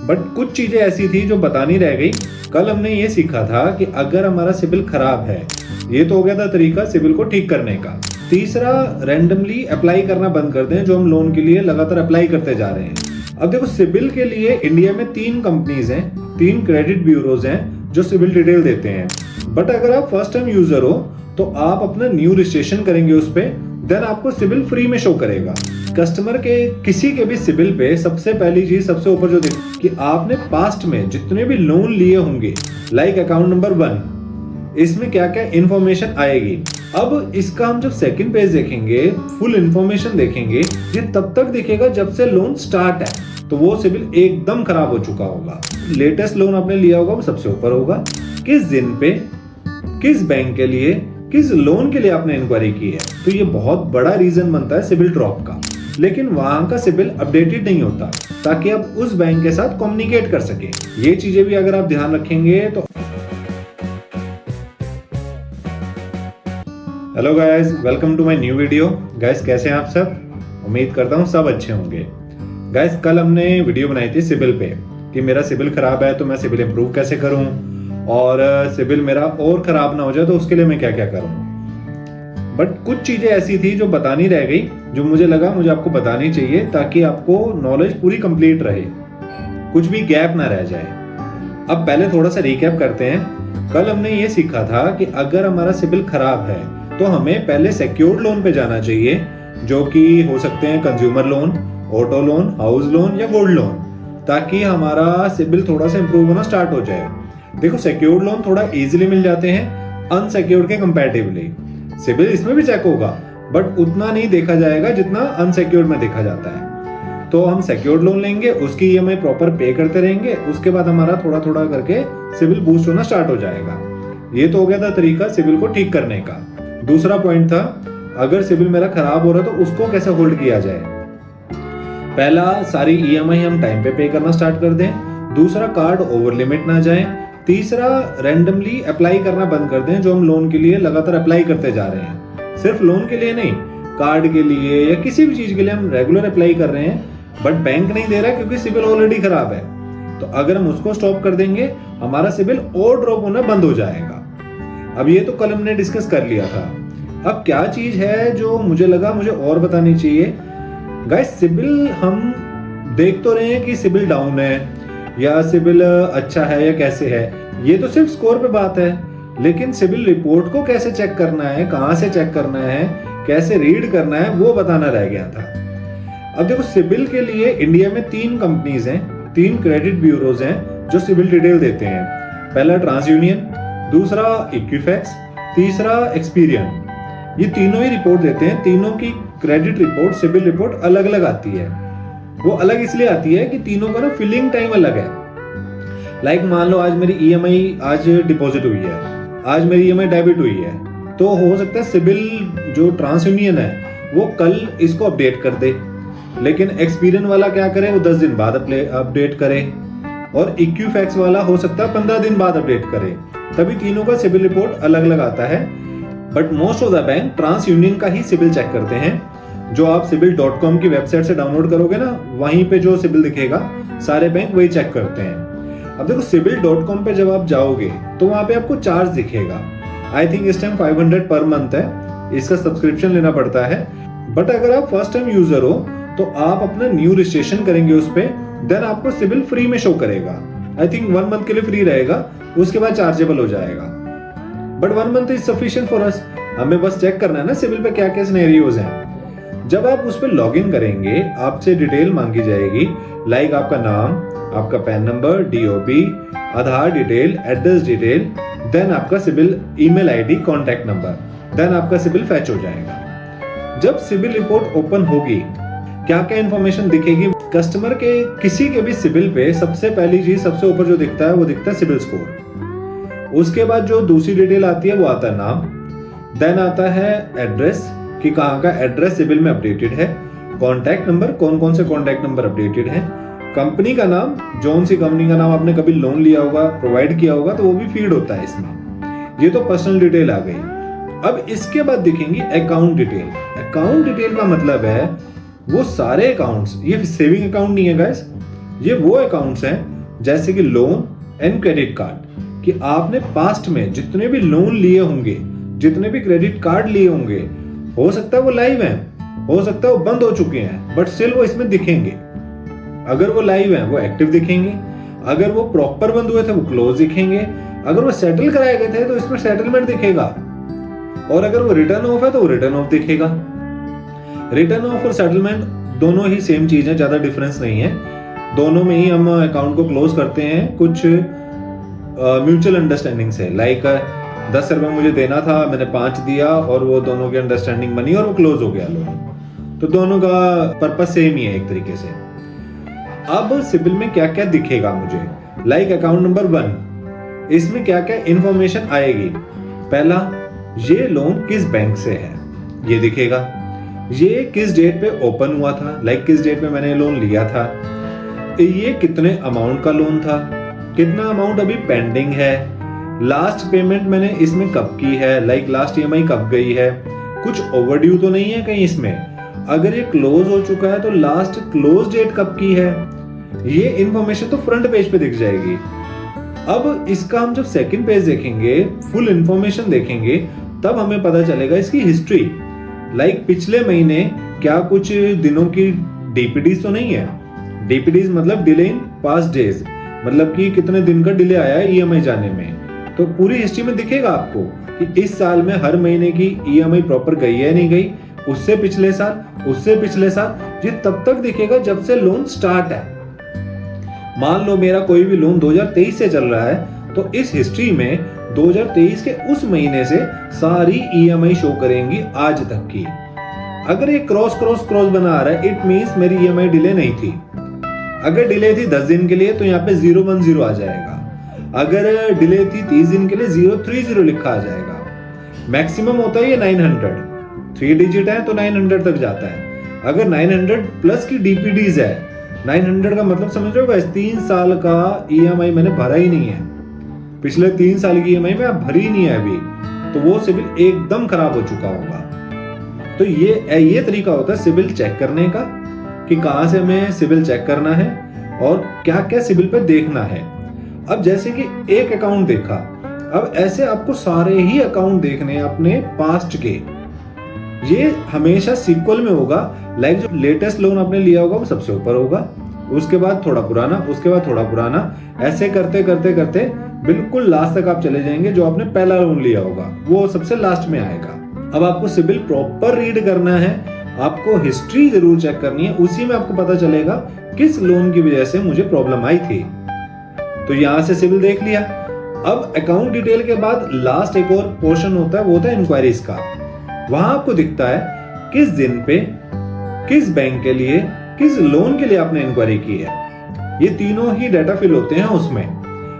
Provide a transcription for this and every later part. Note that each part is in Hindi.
बट कुछ चीजें ऐसी थी जो बतानी रह गई। कल हमने ये सीखा था कि अगर हमारा सिबिल खराब है, ये तो हो गया था तरीका सिबिल को ठीक करने का। तीसरा, रैंडमली अप्लाई करना बंद कर दें जो हम लोन के लिए लगातार अप्लाई करते जा रहे हैं। अब देखो, सिबिल के लिए इंडिया में 3 कंपनीज हैं, 3 क्रेडिट ब्यूरोज हैं जो सिबिल डिटेल देते हैं। बट अगर आप फर्स्ट टाइम यूजर हो तो आप अपना न्यू रजिस्ट्रेशन करेंगे उस पे, देन आपको सिबिल फ्री में शो करेगा। कस्टमर के किसी के भी सिबिल पे सबसे पहली चीज सबसे ऊपर जो देख कि आपने पास्ट में जितने भी लोन लिए होंगे, लाइक अकाउंट नंबर 1, इसमें क्या क्या इंफॉर्मेशन आएगी। अब इसका हम जब सेकंड पेज देखेंगे, फुल इंफॉर्मेशन देखेंगे, ये तब तक दिखेगा जब से लोन स्टार्ट है, तो वो सिबिल एकदम खराब हो चुका होगा। लेटेस्ट लोन आपने लिया होगा वो सबसे ऊपर होगा, किस दिन पे, किस बैंक के लिए, किस लोन के लिए आपने इंक्वायरी की है, तो ये बहुत बड़ा रीजन बनता है सिबिल ड्रॉप का। लेकिन वहां का सिबिल अपडेटेड नहीं होता ताकि आप उस बैंक के साथ कम्युनिकेट कर सके। ये चीजें भी अगर आप ध्यान रखेंगे तो। Hello guys, welcome to my new video. Guys कैसे हैं आप सब? उम्मीद करता हूँ सब अच्छे होंगे। गाइस कल हमने वीडियो बनाई थी सिबिल पे कि मेरा सिबिल खराब है तो मैं सिबिल इंप्रूव कैसे करूं, और सिबिल मेरा और खराब ना हो जाए तो उसके लिए मैं क्या क्या करूं। बट कुछ चीजें ऐसी थी जो बतानी रह गई, जो मुझे लगा मुझे आपको बतानी चाहिए ताकि आपको नॉलेज पूरी कंप्लीट रहे, कुछ भी गैप ना रह जाए। अब पहले थोड़ा सा रिकैप करते हैं। कल हमने ये सीखा था कि अगर हमारा सिबिल खराब है तो हमें पहले सिक्योर्ड लोन पे जाना चाहिए, जो कि हो सकते हैं consumer loan, auto loan, house loan या गोल्ड लोन, ताकि हमारा सिबिल थोड़ा सा इंप्रूव होना स्टार्ट हो जाए। देखो, सिक्योर्ड लोन थोड़ा इजीली मिल जाते हैं अनसिक्योर्ड के कंपैरेटिवली। सिबिल इसमें भी चेक होगा बट उतना नहीं देखा जाएगा जितना अनसिक्योर्ड में देखा जाता है। तो हम सिक्योर्ड लोन लेंगे, उसकी ईएमआई प्रॉपर पे करते रहेंगे, उसके बाद हमारा थोड़ा थोड़ा करके सिबिल बूस्ट होना स्टार्ट हो जाएगा। ये तो हो गया था तरीका सिबिल को ठीक करने का। दूसरा पॉइंट था, अगर सिबिल मेरा खराब हो रहा है तो उसको कैसे होल्ड किया जाए। पहला, सारी ईएमआई हम टाइम पे करना स्टार्ट कर दें। दूसरा, कार्ड ओवर लिमिट ना जाए। तीसरा, रैंडमली अप्लाई करना बंद कर दें जो हम लोन के लिए लगातार अप्लाई करते जा रहे हैं। सिर्फ लोन के लिए नहीं, कार्ड के लिए या किसी भी चीज के लिए हम रेगुलर अप्लाई कर रहे हैं बट बैंक नहीं दे रहा क्योंकि सिबिल ऑलरेडी खराब है। तो अगर हम उसको स्टॉप कर देंगे, हमारा सिबिल और ड्रॉप होना बंद हो जाएगा। अब ये तो कल हमने डिस्कस कर लिया था। अब क्या चीज है जो मुझे लगा मुझे और बतानी चाहिए। गाइस, सिबिल हम देख तो रहे हैं कि सिबिल डाउन है या सिबिल अच्छा है या कैसे है, ये तो सिर्फ स्कोर पे बात है, लेकिन सिबिल रिपोर्ट को कैसे चेक करना है, कहां से चेक करना है, कैसे रीड करना है, वो बताना रह गया था। अब देखो, सिबिल के लिए इंडिया में 3 कंपनीज हैं, 3 क्रेडिट ब्यूरोज हैं जो सिबिल डिटेल देते हैं। पहला ट्रांसयूनियन, दूसरा इक्विफैक्स, तीसरा एक्सपीरियन। ये तीनों ही रिपोर्ट देते हैं। तीनों की क्रेडिट रिपोर्ट, सिबिल रिपोर्ट अलग अलग आती है। वो अलग इसलिए आती है कि तीनों का ना फिलिंग टाइम अलग है। लाइक मान लो आज मेरी ईएमआई आज डिपॉजिट हुई है, आज मेरी ईएमआई डेबिट हुई है, तो हो सकता है सिबिल जो ट्रांसयूनियन है वो कल इसको अपडेट कर दे, लेकिन एक्सपीरियन वाला क्या करे, वो 10 दिन बाद अपडेट करे, और इक्विफैक्स वाला हो सकता है 15 दिन बाद अपडेट करे। तभी तीनों का सिबिल रिपोर्ट अलग अलग आता है। But most of the bank TransUnion का ही सिबिल चेक करते हैं। जो आप sibil.com की वेबसाइट से डाउनलोड करोगे ना, वहीं पे जो सिबिल दिखेगा सारे बैंक वही चेक करते हैं। अब देखो, sibil.com पे जब आप जाओगे तो वहां पे आपको चार्ज दिखेगा। आई थिंक इस टाइम 500 पर मंथ है, इसका सब्सक्रिप्शन लेना पड़ता है। बट अगर आप फर्स्ट टाइम यूजर हो तो आप अपना न्यू रजिस्ट्रेशन करेंगे उस पे, देन आपको सिबिल फ्री में शो करेगा। आई थिंक 1 मंथ के लिए फ्री रहेगा, उसके बाद चार्जेबल हो जाएगा। But 1 month is sufficient for us. हमें बस चेक करना है ना सिबिल पे क्या क्या सिनेरियोज हैं। जब आप उस पर लॉग इन करेंगे, आपसे डिटेल मांगी जाएगी, लाइक आपका नाम, आपका PAN number, DOB, Aadhaar detail, address detail, then आपका CIBIL email ID, contact number, then आपका सिबिल फैच हो जाएगा। जब सिबिल रिपोर्ट ओपन होगी, क्या क्या इंफॉर्मेशन दिखेगी। कस्टमर के किसी के भी सिबिल पे सबसे पहली चीज सबसे ऊपर जो दिखता है वो दिखता है सिबिल स्कोर। उसके बाद जो दूसरी डिटेल आती है वो आता है नाम, देन आता है एड्रेस कि कहाँ का एड्रेस सिबिल में अपडेटेड है, कॉन्टैक्ट नंबर, कौन कौन से कॉन्टैक्ट नंबर अपडेटेड है, कंपनी का नाम, जौन सी कंपनी का नाम आपने कभी लोन लिया होगा, प्रोवाइड किया होगा, तो वो भी फीड होता है इसमें। ये तो पर्सनल डिटेल आ गई। अब इसके बाद दिखेंगी अकाउंट डिटेल। अकाउंट डिटेल का मतलब है वो सारे अकाउंट्स, ये सेविंग अकाउंट नहीं है गाइस, ये वो अकाउंट्स हैं जैसे कि लोन एंड क्रेडिट कार्ड, कि आपने पास्ट में जितने भी लोन लिए होंगे, जितने भी क्रेडिट कार्ड लिए होंगे, हो सकता है वो लाइव हैं, हो सकता है वो बंद हो चुके हैं, बट स्टिल वो इसमें दिखेंगे। अगर वो लाइव हैं वो एक्टिव दिखेंगे, अगर वो प्रॉपर बंद हुए थे वो क्लोज दिखेंगे, अगर वो सेटल कराए गए थे तो इसमें सेटलमेंट दिखेगा, और अगर वो रिटर्न ऑफ है तो वो रिटर्न ऑफ दिखेगा। रिटर्न ऑफ और सेटलमेंट दोनों ही सेम चीज है, ज्यादा डिफरेंस नहीं है। दोनों में ही हम अकाउंट को क्लोज करते हैं कुछ म्यूचुअल अंडरस्टैंडिंग से। लाइक 10 रुपए मुझे देना था, मैंने 5 दिया और वो दोनों की अंडरस्टैंडिंग बनी और वो क्लोज हो गया लोन। तो दोनों का पर्पस सेम ही है एक तरीके से। अब सिबिल में क्या क्या दिखेगा मुझे, लाइक अकाउंट नंबर 1, इसमें क्या क्या इंफॉर्मेशन आएगी। पहला, ये लोन किस बैंक से है ये दिखेगा, ये किस डेट पे ओपन हुआ था, लाइक किस डेट पे मैंने लोन लिया था, ये कितने अमाउंट का लोन था, कितना अमाउंट अभी पेंडिंग है, लास्ट पेमेंट मैंने इसमें कब की है, लाइक लास्ट ईएमआई कब गई है, कुछ ओवरड्यू तो नहीं है कहीं इसमें, अगर ये क्लोज हो चुका है तो लास्ट क्लोज डेट कब की है, ये इंफॉर्मेशन तो फ्रंट पेज पे दिख जाएगी। अब इसका हम जब सेकंड पेज देखेंगे, फुल इंफॉर्मेशन देखेंगे, तब हमें पता चलेगा इसकी हिस्ट्री। लाइक पिछले महीने क्या कुछ दिनों की डीपीडीज तो नहीं है, डीपीडीज मतलब डिले इन पास्ट डेज, मतलब कि कितने दिन का डिले आया है ईएमआई जाने में, तो पूरी हिस्ट्री में दिखेगा आपको कि इस साल में हर महीने की ईएमआई प्रॉपर गई है नहीं गई, उससे पिछले साल, ये तब तक दिखेगा जब से लोन स्टार्ट है। मान लो मेरा कोई भी लोन 2023 से चल रहा है, तो इस हिस्ट्री में 2023 के उस महीने से सारी ईएमआई शो करेंगी आज तक की। अगर ये क्रॉस बना आ रहा है, इट मींस मेरी ईएमआई डिले नहीं थी। अगर डिले थी 10 दिन के लिए तो यहाँ पे 010 आ जाएगा, अगर डिले थी 30 दिन के लिए 030 लिखा आ जाएगा। मैक्सिमम होता है ये 900, 3 डिजिट है तो 900 तक जाता है। अगर 900 प्लस की डीपीडीज है, 900 का मतलब समझ रहे हो, 3 साल का ईएमआई मैंने भरा ही नहीं है, पिछले 3 साल की ईएमआई में भरी ही नहीं है अभी, तो वो सिबिल एकदम खराब हो चुका होगा। तो ये तरीका होता है सिबिल चेक करने का, कि कहां से हमें सिबिल चेक करना है और क्या क्या सिबिल पे देखना है। अब जैसे कि एक अकाउंट देखा, अब ऐसे आपको सारे ही अकाउंट देखने हैं अपने पास्ट के। ये हमेशा सीक्वल में होगा, लाइक जो लेटेस्ट लोन आपने लिया होगा वो सबसे ऊपर होगा, उसके बाद थोड़ा पुराना, उसके बाद थोड़ा पुराना, ऐसे करते करते करते बिल्कुल लास्ट तक आप चले जाएंगे। जो आपने पहला लोन लिया होगा वो सबसे लास्ट में आएगा। अब आपको सिबिल प्रॉपर रीड करना है, आपको हिस्ट्री जरूर चेक करनी है, उसी में आपको पता चलेगा किस लोन की वजह से मुझे प्रॉब्लम आई थी। तो यहां से सिबिल देख लिया। अब अकाउंट डिटेल के बाद लास्ट एक और पोर्शन होता है, वो होता है इंक्वायरीज का। वहां आपको दिखता है किस दिन पे, किस बैंक के लिए, किस लोन के लिए आपने इंक्वायरी की है। ये तीनों ही डाटा फिल होते हैं उसमें।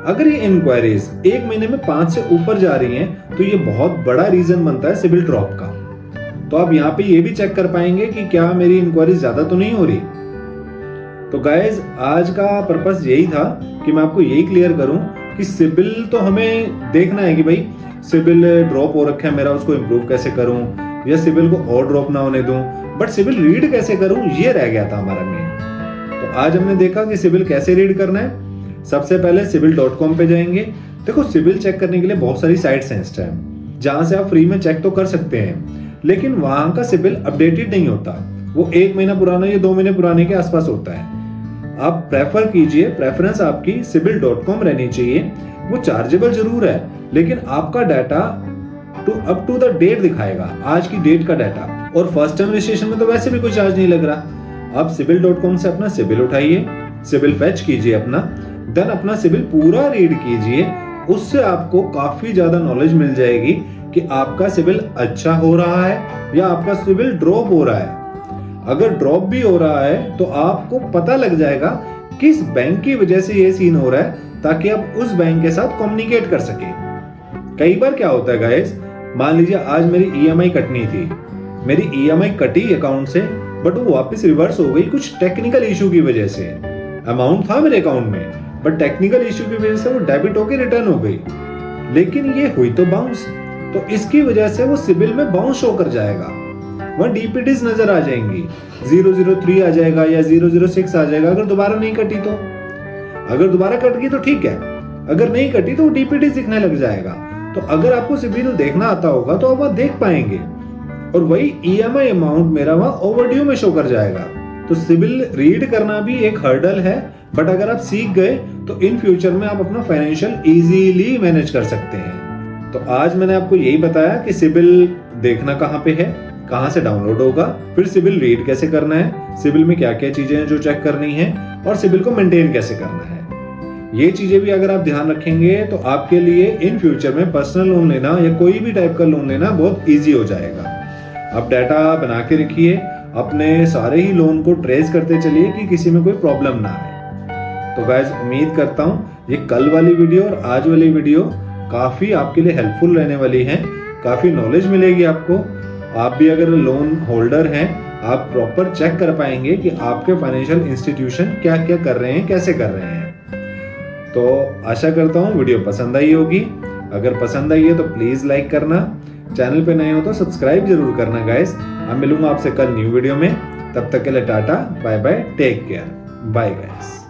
अगर ये इंक्वायरीज 1 महीने में 5 से ऊपर जा रही हैं, तो ये बहुत बड़ा रीजन बनता है सिबिल ड्रॉप का। तो आप यहाँ पे ये भी चेक कर पाएंगे कि क्या मेरी इंक्वायरी ज्यादा तो नहीं हो रही। तो गाइज आज का पर्पस यही था कि मैं आपको यही क्लियर करूं कि सिबिल तो हमें देखना है कि भाई सिबिल ड्रॉप हो रखा है मेरा, उसको इम्प्रूव कैसे करूं, या सिबिल को और ड्रॉप ना होने दूं, बट सिबिल रीड कैसे करूं ये रह गया था हमारा मेन। तो आज हमने देखा कि सिबिल कैसे रीड करना है। सबसे पहले sibil.com पे जाएंगे। देखो सिबिल चेक करने के लिए बहुत सारी साइट्स हैं इस टाइम, जहां से आप फ्री में चेक तो कर सकते हैं, लेकिन वहां का सिबिल अपडेटेड नहीं होता, वो 1 महीना पुराना या 2 महीने पुराने के आसपास होता है। आप प्रेफर कीजिए, प्रेफरेंस आपकी sibil.com रहनी चाहिए। वो चार्जेबल जरूर है, लेकिन आपका data up to the date दिखाएगा, आज की डेट का डाटा। और फर्स्ट टाइम रजिस्ट्रेशन में तो वैसे भी कोई चार्ज नहीं लग रहा। आप sibil.com से अपना सिबिल उठाइए, सिबिल फेच कीजिए अपना, देन अपना सिबिल पूरा रीड कीजिए। उससे आपको काफी ज्यादा नॉलेज मिल जाएगी कि आपका सिबिल अच्छा हो रहा है या आपका सिबिल ड्रॉप हो रहा है। अगर ड्रॉप भी हो रहा है तो आपको पता लग जाएगा किस बैंक की वजह से ये सीन हो रहा है, ताकि आप उस बैंक के साथ कम्युनिकेट कर सके। कई बार क्या होता है गाइस, मान लीजिए आज मेरी ईएमआई कटनी थी, मेरी ईएमआई कटी अकाउंट से, बट वो वापस रिवर्स हो गई कुछ टेक्निकल इशू की वजह से। अमाउंट था मेरे अकाउंट में, बट टेक्निकल इशू की वजह से वो डेबिट होकर रिटर्न हो गई, लेकिन ये हुई तो बाउंस, तो इसकी वजह से वो सिबिल में बाउंस शो कर जाएगा। वहां डीपीडीज नजर आ जाएंगी, 003 आ जाएगा या 006 आ जाएगा अगर दोबारा नहीं कटी तो। अगर दोबारा कट गई तो ठीक है, अगर नहीं कटी तो डीपीटी दिखने लग जाएगा। तो अगर आपको सिबिल देखना आता होगा तो आप वहां देख पाएंगे, और वही ईएमआई अमाउंट मेरा वहां ओवरड्यू में शो कर जाएगा। तो सिबिल रीड करना भी एक हर्डल है, बट अगर आप सीख गए तो इन फ्यूचर में आप अपना फाइनेंशियल इजीली मैनेज कर सकते हैं। तो आज मैंने आपको यही बताया कि सिबिल देखना कहाँ पे है, कहाँ से डाउनलोड होगा, फिर सिबिल रीड कैसे करना है, सिबिल में क्या क्या चीजें हैं जो चेक करनी है, और सिबिल को मेंटेन कैसे करना है। ये चीजें भी अगर आप ध्यान रखेंगे तो आपके लिए इन फ्यूचर में पर्सनल लोन लेना या कोई भी टाइप का लोन लेना बहुत इजी हो जाएगा। आप डाटा बना के रखिए, अपने सारे ही लोन को ट्रेस करते चलिए कि किसी में कोई प्रॉब्लम ना आए। तो गाइस, उम्मीद करता हूँ ये कल वाली वीडियो और आज वाली वीडियो काफी आपके लिए हेल्पफुल रहने वाली है, काफी नॉलेज मिलेगी आपको। आप भी अगर लोन होल्डर हैं, आप प्रॉपर चेक कर पाएंगे कि आपके फाइनेंशियल इंस्टीट्यूशन क्या क्या कर रहे हैं, कैसे कर रहे हैं। तो आशा करता हूँ वीडियो पसंद आई होगी। अगर पसंद आई है तो प्लीज लाइक करना, चैनल पे नए हो तो सब्सक्राइब जरूर करना गाइस। मैं मिलूंगा आपसे कल न्यू वीडियो में, तब तक के लिए tata bye bye, take care, bye guys.